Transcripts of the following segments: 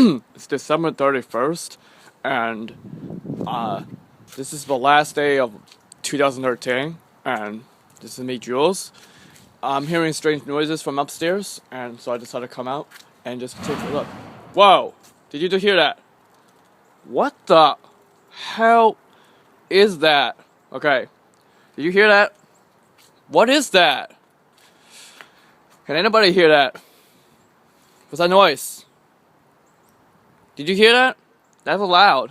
It's December 31st, and this is the last day of 2013, and this is me, Jules. I'm hearing strange noises from upstairs, and so I decided to come out and just take a look. Whoa! Did you just hear that? What the hell is that? Okay, did you hear that? What is that? Can anybody hear that? What's that noise? Did you hear that? That's loud.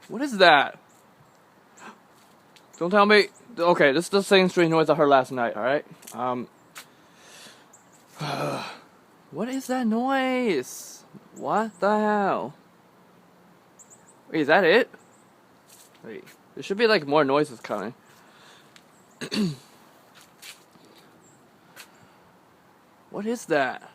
What is that? Don't tell me. Okay, this is the same strange noise I heard last night, alright? What is that noise? What the hell? Wait, is that it? Wait, there should be like more noises coming. What is that?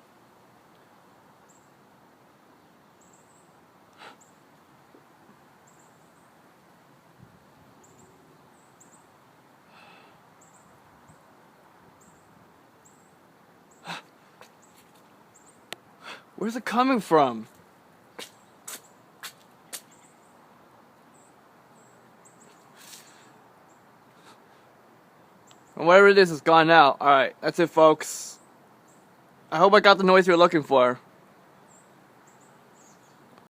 Where's it coming from? And whatever it is gone now. Alright, that's it, folks. I hope I got the noise you're looking for.